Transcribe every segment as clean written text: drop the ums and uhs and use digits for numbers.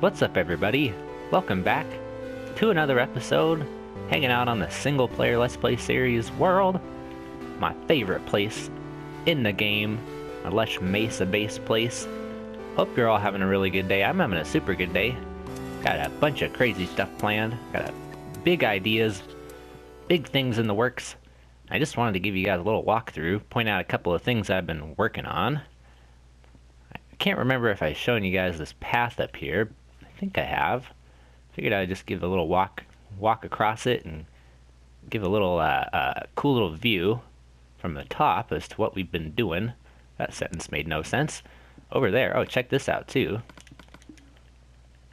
What's up, everybody? Welcome back to another episode, hanging out on the single player Let's Play series world, my favorite place in the game, my lush Mesa Base Place. Hope you're all having a really good day. I'm having a super good day. Got a bunch of crazy stuff planned, got big ideas, big things in the works. I just wanted to give you guys a little walkthrough, point out a couple of things I've been working on. I can't remember if I've shown you guys this path up here. I think I have. Figured I'd just give a little walk across it and give a little cool little view from the top as to what we've been doing. That sentence made no sense. Over there, oh, check this out too.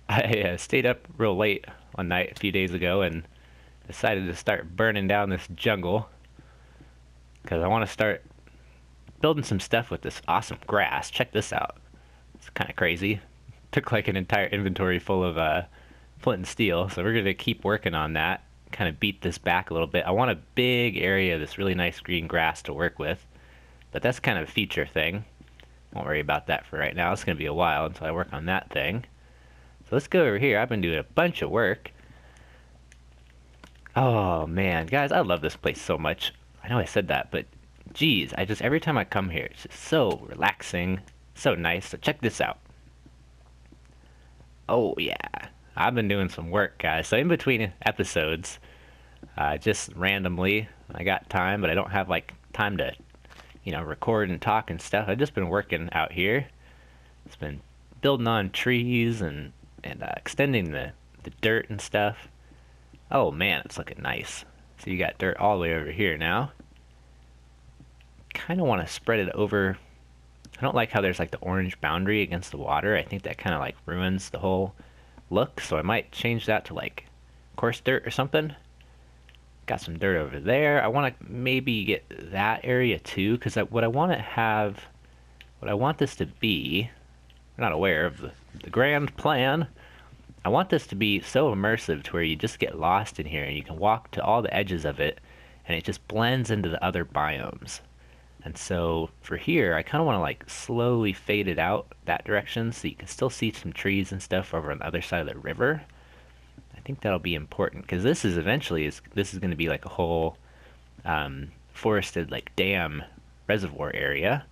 I stayed up real late one night a few days ago and decided to start burning down this jungle because I want to start building some stuff with this awesome grass. Check this out. It's kind of crazy. Took like an entire inventory full of flint and steel, so we're going to keep working on that, kind of beat this back a little bit. I want a big area of this really nice green grass to work with, but that's kind of a future thing. Won't worry about that for right now. It's going to be a while until I work on that thing. So let's go over here. I've been doing a bunch of work. Oh man, guys, I love this place so much. I know I said that, but geez, every time I come here, it's just so relaxing, so nice. So check this out. Oh yeah, I've been doing some work, guys. So in between episodes, just randomly, I got time, but I don't have like time to, record and talk and stuff. I've just been working out here. It's been building on trees and extending the dirt and stuff. Oh man, it's looking nice. So you got dirt all the way over here now. Kind of want to spread it over. I don't like how there's like the orange boundary against the water. I think that kind of like ruins the whole look, so I might change that to like coarse dirt or something. Got some dirt over there. I want to maybe get that area too, because what I want this to be, I'm not aware of the grand plan. I want this to be so immersive to where you just get lost in here and you can walk to all the edges of it and it just blends into the other biomes. And so for here, I kind of want to like slowly fade it out that direction so you can still see some trees and stuff over on the other side of the river. I think that'll be important because this is going to be like a whole forested like dam reservoir area.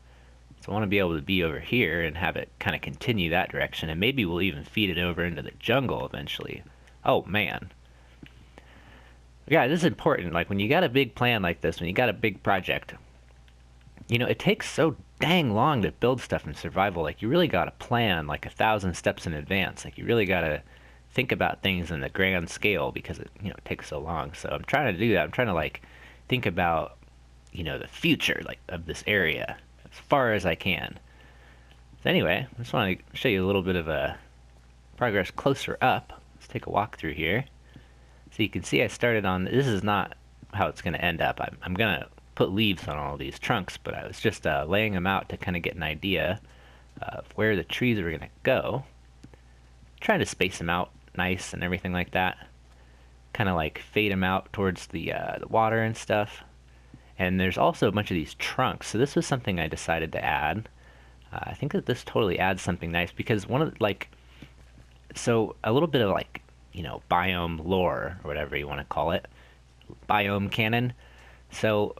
So I want to be able to be over here and have it kind of continue that direction, and maybe we'll even feed it over into the jungle eventually. Oh man. Yeah, this is important. Like when you got a big plan like this, when you got a big project, it takes so dang long to build stuff in survival. Like, you really got to plan like 1,000 steps in advance. Like, you really got to think about things in the grand scale because it, takes so long. So I'm trying to do that. I'm trying to like think about, the future like of this area as far as I can. So anyway, I just want to show you a little bit of a progress closer up. Let's take a walk through here. So you can see I started on, this is not how it's going to end up. I'm going to put leaves on all these trunks, but I was just laying them out to kind of get an idea of where the trees are going to go. Trying to space them out nice and everything like that. Kind of like fade them out towards the water and stuff. And there's also a bunch of these trunks. So this was something I decided to add. I think that this totally adds something nice because so a little bit of like, biome lore or whatever you want to call it. Biome canon. So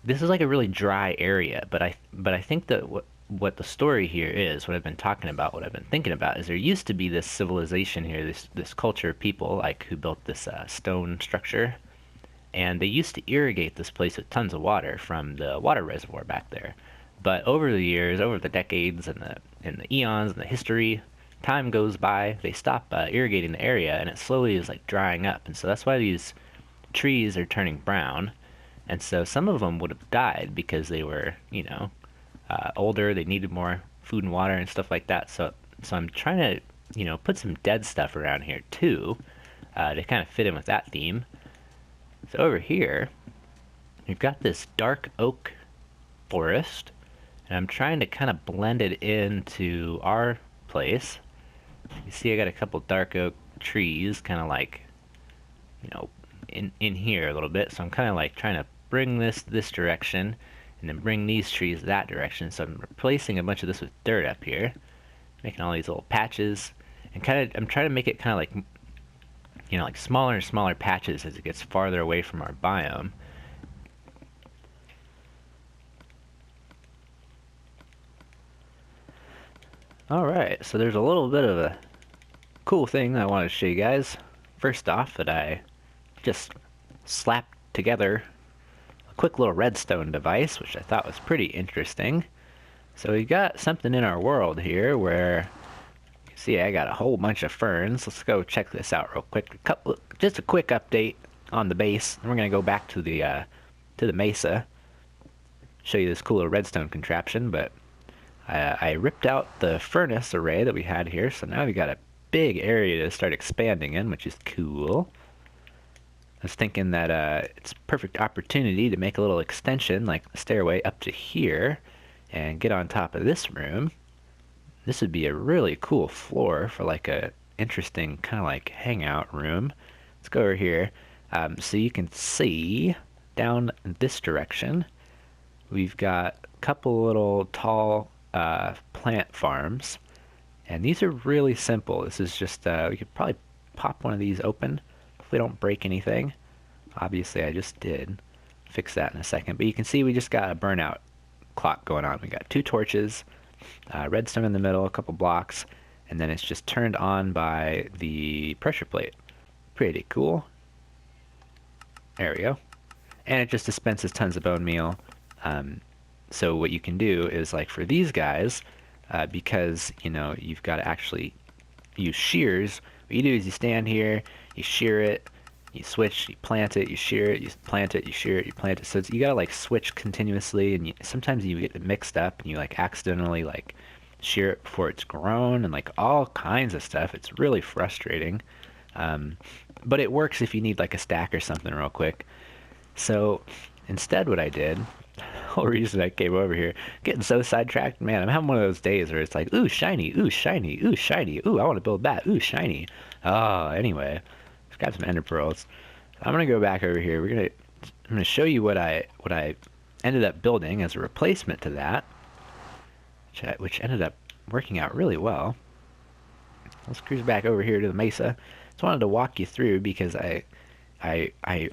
this is like a really dry area, but I think that what the story here is, what I've been talking about, what I've been thinking about, is there used to be this civilization here, this culture of people like who built this stone structure, and they used to irrigate this place with tons of water from the water reservoir back there. But over the years, over the decades, and the eons, and the history, time goes by, they stop irrigating the area, and it slowly is like drying up, and so that's why these trees are turning brown. And so some of them would have died because they were, older, they needed more food and water and stuff like that. So I'm trying to, put some dead stuff around here too, to kind of fit in with that theme. So over here, we've got this dark oak forest, and I'm trying to kind of blend it into our place. You see I got a couple dark oak trees kind of like, in here a little bit. So I'm kind of like trying to bring this direction and then bring these trees that direction. So I'm replacing a bunch of this with dirt up here, making all these little patches. And I'm trying to make it kind of like, like smaller and smaller patches as it gets farther away from our biome. Alright, so there's a little bit of a cool thing I wanted to show you guys. First off, that I just slapped together a quick little redstone device, which I thought was pretty interesting. So we got something in our world here where, you see, I got a whole bunch of ferns. Let's go check this out real quick. Just a quick update on the base. Then we're gonna go back to the mesa, show you this cool little redstone contraption. But I ripped out the furnace array that we had here, so now we got a big area to start expanding in, which is cool. I was thinking that it's a perfect opportunity to make a little extension, like a stairway up to here, and get on top of this room. This would be a really cool floor for like a interesting kind of like hangout room. Let's go over here. So you can see down this direction, we've got a couple little tall plant farms, and these are really simple. This is just we could probably pop one of these open if we don't break anything. Obviously I just did. Fix that in a second, but you can see we just got a burnout clock going on. We got 2 torches, redstone in the middle, a couple blocks, and then it's just turned on by the pressure plate. Pretty cool. There we go. And it just dispenses tons of bone meal. So what you can do is, like for these guys, because you've got to actually use shears, what you do is you stand here, you shear it, you switch, you plant it, you shear it, you plant it, you shear it, you plant it. So you gotta like switch continuously, and sometimes you get it mixed up and you like accidentally like shear it before it's grown, and like all kinds of stuff. It's really frustrating. But it works if you need like a stack or something real quick. So instead what I did, the whole reason I came over here, getting so sidetracked, man, I'm having one of those days where it's like, ooh, shiny, ooh, shiny, ooh, shiny, ooh, I want to build that, ooh, shiny. Oh, anyway, let's grab some ender pearls. I'm gonna go back over here. I'm gonna show you what I ended up building as a replacement to that, which ended up working out really well. Let's cruise back over here to the mesa. Just wanted to walk you through because I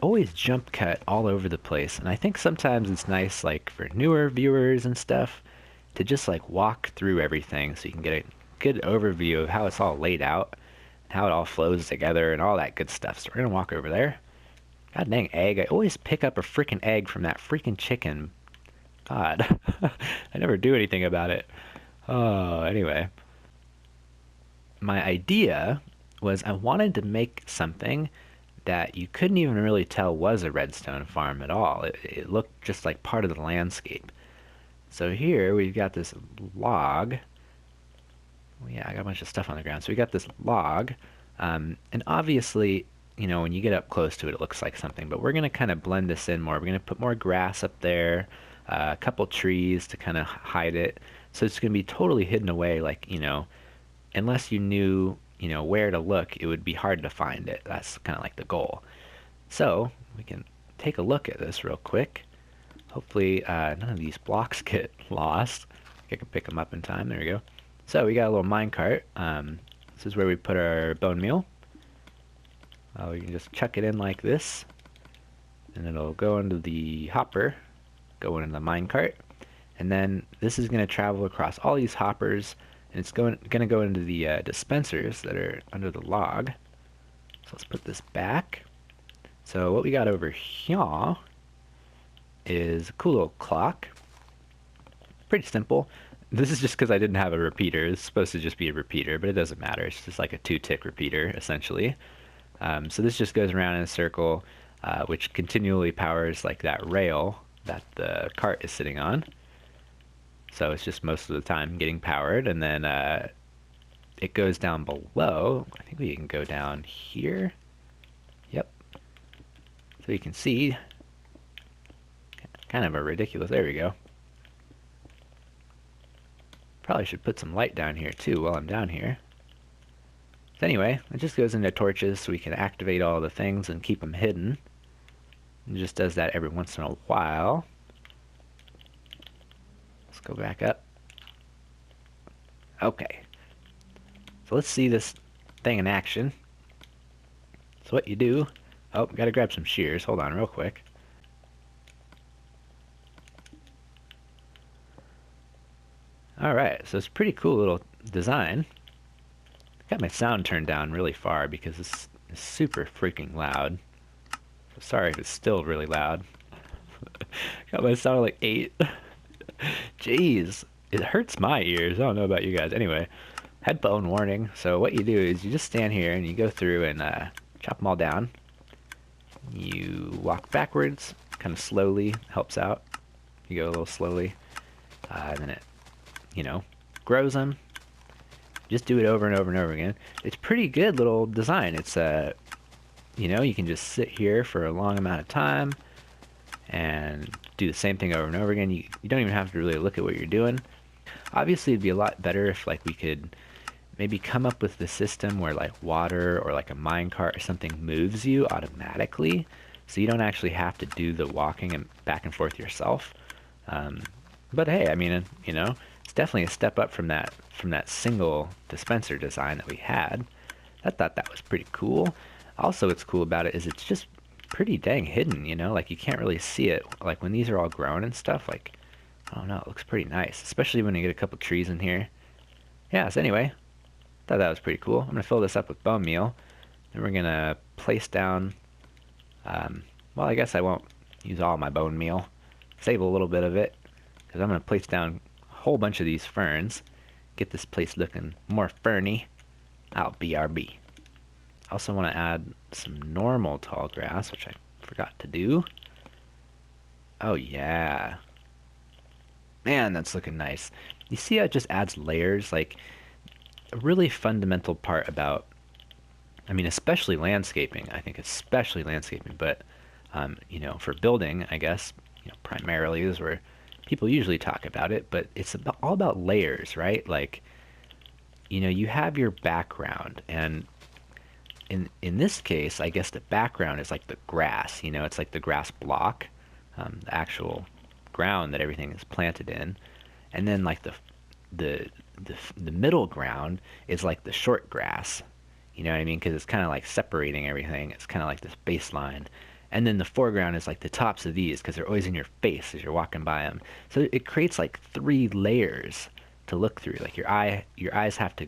always jump cut all over the place, and I think sometimes it's nice, like for newer viewers and stuff, to just like walk through everything so you can get a good overview of how it's all laid out, how it all flows together, and all that good stuff. So we're gonna walk over there. God dang egg! I always pick up a freaking egg from that freaking chicken. God, I never do anything about it. Oh, anyway, my idea was I wanted to make something that you couldn't even really tell was a redstone farm at all. It looked just like part of the landscape. So here we've got this log. Well, yeah, I got a bunch of stuff on the ground. So we got this log, and obviously, when you get up close to it, it looks like something. But we're gonna kind of blend this in more. We're gonna put more grass up there, a couple trees to kind of hide it. So it's gonna be totally hidden away, like unless you knew where to look, it would be hard to find it. That's kind of like the goal. So we can take a look at this real quick. Hopefully none of these blocks get lost. I can pick them up in time. There we go. So we got a little minecart. This is where we put our bone meal. We can just chuck it in like this, and it'll go into the hopper, go into the minecart, and then this is going to travel across all these hoppers, and it's going to go into the dispensers that are under the log. So let's put this back. So what we got over here is a cool little clock. Pretty simple. This is just because I didn't have a repeater. It's supposed to just be a repeater, but it doesn't matter. It's just like a 2-tick repeater, essentially. So this just goes around in a circle, which continually powers like that rail that the cart is sitting on. So it's just most of the time getting powered, and then it goes down below. I think we can go down here. Yep. So you can see, kind of a ridiculous, there we go. Probably should put some light down here too while I'm down here. So anyway, it just goes into torches so we can activate all the things and keep them hidden. It just does that every once in a while. Let's go back up. Okay. So let's see this thing in action. So what you do, oh, gotta grab some shears. Hold on real quick. Alright, so it's a pretty cool little design. Got my sound turned down really far because it's super freaking loud. So sorry if it's still really loud. Got my sound at like 8. Jeez, it hurts my ears. I don't know about you guys. Anyway, headphone warning. So what you do is you just stand here and you go through and chop them all down. You walk backwards, kind of slowly, helps out. You go a little slowly, and then it, grows them. Just do it over and over and over again. It's pretty good little design. It's you can just sit here for a long amount of time and do the same thing over and over again. You don't even have to really look at what you're doing. Obviously, it'd be a lot better if like we could maybe come up with the system where like water or like a minecart or something moves you automatically, so you don't actually have to do the walking and back and forth yourself. But hey, I mean, it's definitely a step up from that single dispenser design that we had. I thought that was pretty cool. Also, what's cool about it is it's just pretty dang hidden, like you can't really see it. Like when these are all grown and stuff, like, I don't know, it looks pretty nice, especially when you get a couple trees in here. Yeah, so anyway, thought that was pretty cool. I'm gonna fill this up with bone meal, and we're gonna place down, well, I guess I won't use all my bone meal, save a little bit of it, because I'm gonna place down a whole bunch of these ferns, get this place looking more ferny. I'll BRB. I also want to add some normal tall grass, which I forgot to do. Oh yeah. Man, that's looking nice. You see how it just adds layers? Like, a really fundamental part about, I mean, especially landscaping, I think especially landscaping, but, for building, I guess, primarily is where people usually talk about it, but it's all about layers, right? Like, you have your background, and in this case, I guess the background is like the grass, it's like the grass block, the actual ground that everything is planted in, and then like the middle ground is like the short grass, you know what I mean? Because it's kind of like separating everything. It's kind of like this baseline, and then the foreground is like the tops of these because they're always in your face as you're walking by them. So it creates like 3 layers to look through. Like your eyes have to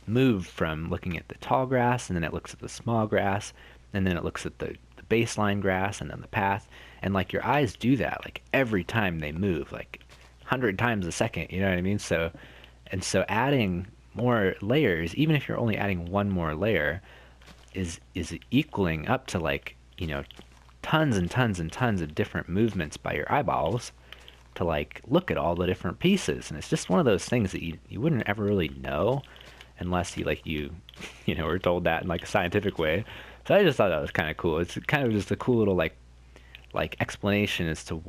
move from looking at the tall grass, and then it looks at the small grass, and then it looks at the baseline grass, and then the path, and like your eyes do that like every time they move, like 100 times a second, you know what I mean? So adding more layers, even if you're only adding one more layer, is equaling up to like, tons and tons and tons of different movements by your eyeballs to like look at all the different pieces. And it's just one of those things that you wouldn't ever really know unless you were told that in like a scientific way. So I just thought that was kind of cool. It's kind of just a cool little like explanation as to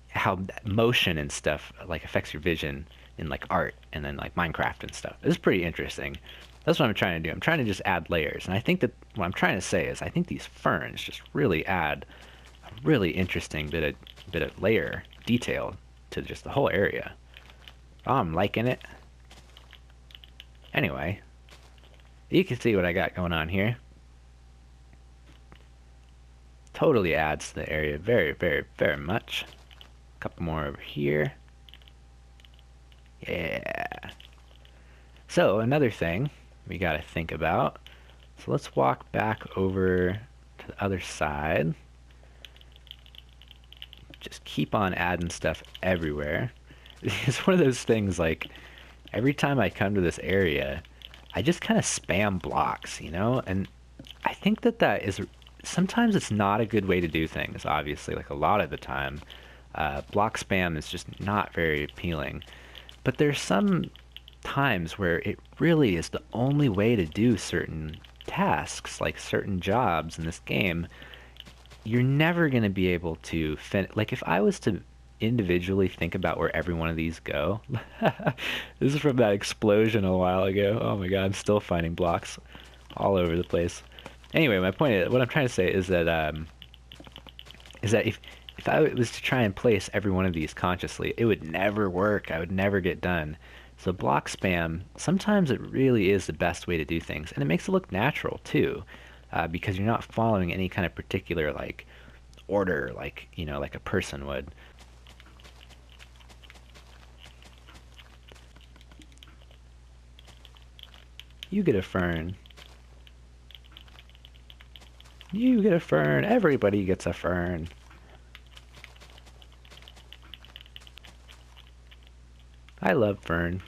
how motion and stuff like affects your vision in like art and then like Minecraft and stuff. It's pretty interesting. That's what I'm trying to do. I'm trying to just add layers, and I think that what I'm trying to say is I think these ferns just really add a really interesting bit of layer detail to just the whole area. Oh, I'm liking it. Anyway, you can see what I got going on here. Totally adds to the area very, very, very much. A couple more over here. Yeah. So another thing we got to think about. So let's walk back over to the other side. Just keep on adding stuff everywhere. It's one of those things like every time I come to this area, I just kind of spam blocks, and I think that is, sometimes it's not a good way to do things, obviously, like a lot of the time. Block spam is just not very appealing. But there's some times where it really is the only way to do certain tasks, like certain jobs in this game. You're never going to be able to finish. Like if I was to individually think about where every one of these go. This is from that explosion a while ago. Oh my god, I'm still finding blocks all over the place. Anyway, my point is, what I'm trying to say is that if I was to try and place every one of these consciously, it would never work. I would never get done So block spam, sometimes it really is the best way to do things, and it makes it look natural too, because you're not following any kind of particular like order, like like a person would. You get a fern. You get a fern. Everybody gets a fern. I love Fern.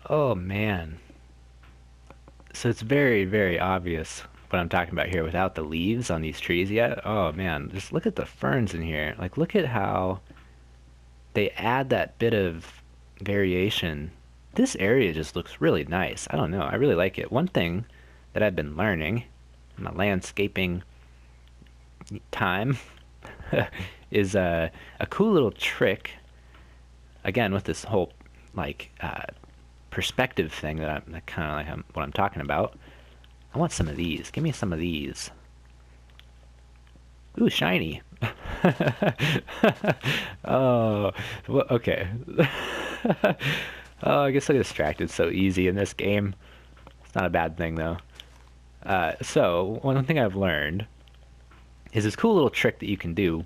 Oh man. So it's very, very obvious what I'm talking about here without the leaves on these trees yet. Oh man, just look at the ferns in here. Like look at how they add that bit of variation. This area just looks really nice. I don't know. I really like it. One thing that I've been learning in my landscaping time is a cool little trick. Again, with this whole like perspective thing that I'm kind of like what I'm talking about. I want some of these. Give me some of these. Ooh, shiny. Oh, well, okay. Oh, I guess I get distracted so easy in this game. It's not a bad thing though. So one thing I've learned is this cool little trick that you can do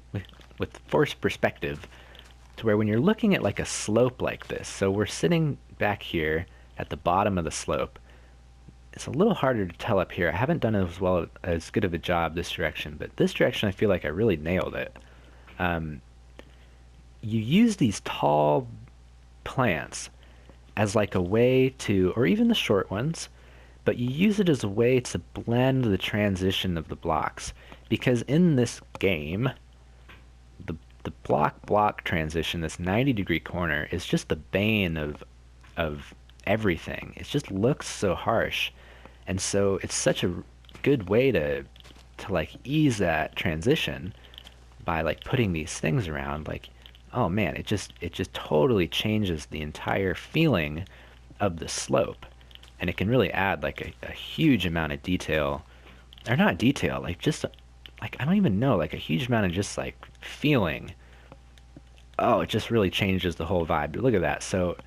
with forced perspective, to where when you're looking at like a slope like this, so we're sitting back here at the bottom of the slope. It's a little harder to tell up here. I haven't done as good of a job this direction, but this direction I feel like I really nailed it. You use these tall plants as like a way to, or even the short ones, but you use it as a way to blend the transition of the blocks. Because in this game, the block transition, this 90-degree corner, is just the bane of everything. It just looks so harsh. And so it's such a good way to like ease that transition by like putting these things around. Like, oh man, it just totally changes the entire feeling of the slope. And it can really add like a huge amount of detail, or not detail, like just like I don't even know, like a huge amount of just like feeling. Oh, it just really changes the whole vibe. Look at that. So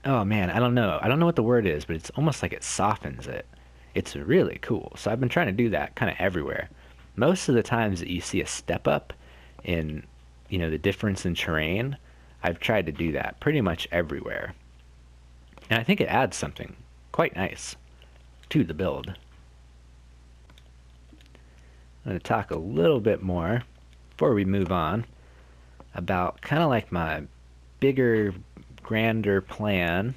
oh man, I don't know. I don't know what the word is, but it's almost like it softens it. It's really cool. So I've been trying to do that kind of everywhere. Most of the times that you see a step up in, the difference in terrain, I've tried to do that pretty much everywhere. And I think it adds something quite nice to the build. I'm going to talk a little bit more before we move on about kind of like my bigger, grander plan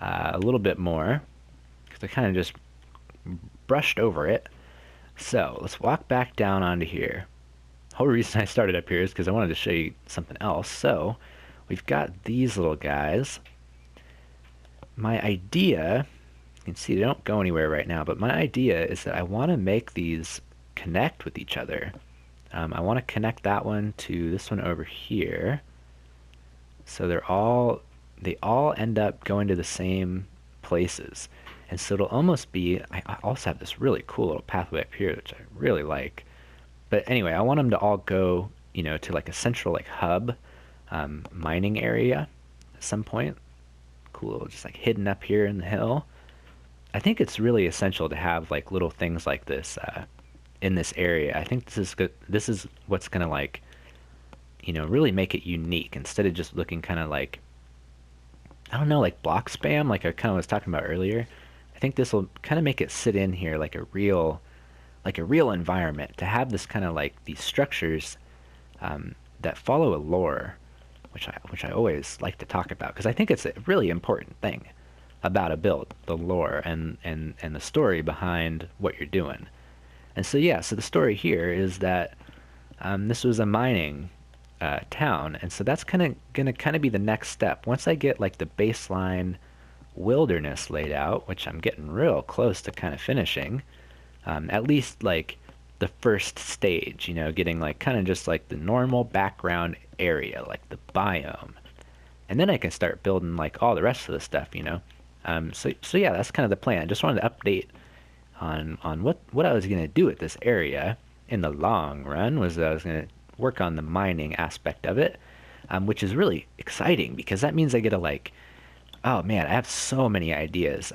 a little bit more, because I kind of just brushed over it. So let's walk back down onto here. The whole reason I started up here is because I wanted to show you something else. So we've got these little guys. My idea, you can see they don't go anywhere right now, but my idea is that I want to make these connect with each other. I want to connect that one to this one over here. So they all end up going to the same places. And so it'll almost be, I also have this really cool little pathway up here, which I really like. But anyway, I want them to all go, to like a central like hub mining area at some point. Cool, just like hidden up here in the hill. I think it's really essential to have like little things like this in this area. I think this is good. This is what's gonna like, really make it unique instead of just looking kind of like, I don't know, like block spam, like I kind of was talking about earlier. I think this will kind of make it sit in here like a real environment, to have this kind of like these structures that follow a lore, which I always like to talk about, because I think it's a really important thing about a build, the lore and the story behind what you're doing. And so yeah, so the story here is that this was a mining town, and so that's gonna be the next step. Once I get like the baseline wilderness laid out, which I'm getting real close to kind of finishing, at least like the first stage, getting like kind of just like the normal background area, like the biome, and then I can start building like all the rest of the stuff, so yeah, that's kind of the plan. I just wanted to update on what I was gonna do with this area. in the long run was that I was going to work on the mining aspect of it, which is really exciting because that means I get to like, oh man, I have so many ideas.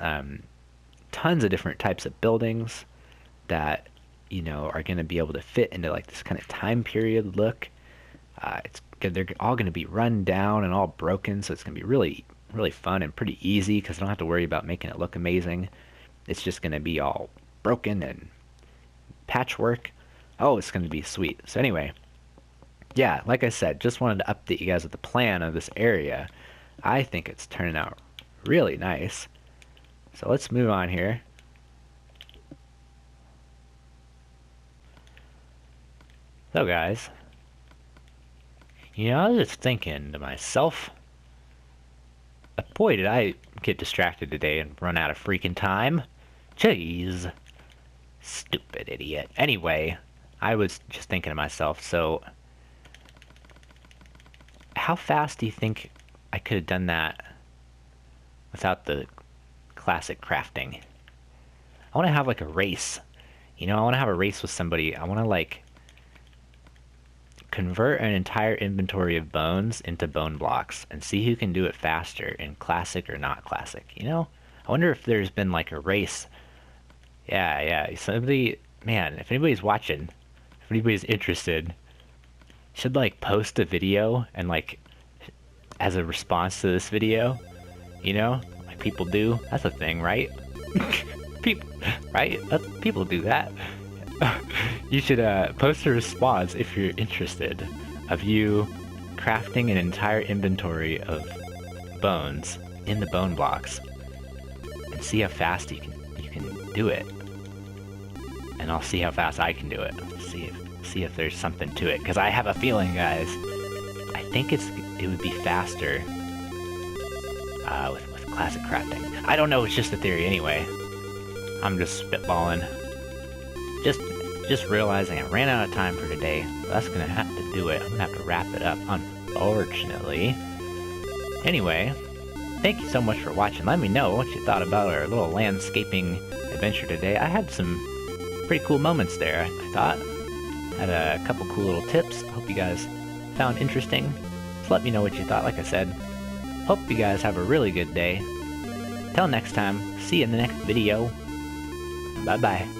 Tons of different types of buildings that, are going to be able to fit into like this kind of time period look. They're all going to be run down and all broken, so it's going to be really, really fun and pretty easy because I don't have to worry about making it look amazing. It's just going to be all broken and patchwork. Oh, it's going to be sweet. So anyway, yeah, like I said, just wanted to update you guys with the plan of this area. I think it's turning out really nice. So let's move on here. So guys, I was just thinking to myself, boy, did I get distracted today and run out of freaking time. Jeez. Stupid idiot. Anyway, I was just thinking to myself, so how fast do you think I could have done that without the classic crafting? I want to have like a race. I want to have a race with somebody. I want to like convert an entire inventory of bones into bone blocks and see who can do it faster in classic or not classic. I wonder if there's been like a race. Yeah, somebody, man, if anybody's watching, if anybody's interested, should like post a video and like as a response to this video, like people do. That's a thing, right? People, right? People do that. You should post a response if you're interested of you crafting an entire inventory of bones in the bone blocks and see how fast you can do it. And I'll see how fast I can do it. See if there's something to it. Because I have a feeling, guys, I think it would be faster with classic crafting. I don't know, it's just a theory anyway. I'm just spitballing. Just realizing I ran out of time for today. So that's gonna have to do it. I'm gonna have to wrap it up, unfortunately. Anyway, thank you so much for watching. Let me know what you thought about our little landscaping adventure today. I had some pretty cool moments there, I thought. Had a couple cool little tips. Hope you guys found interesting. So let me know what you thought, like I said. Hope you guys have a really good day. Till next time, see you in the next video. Bye-bye.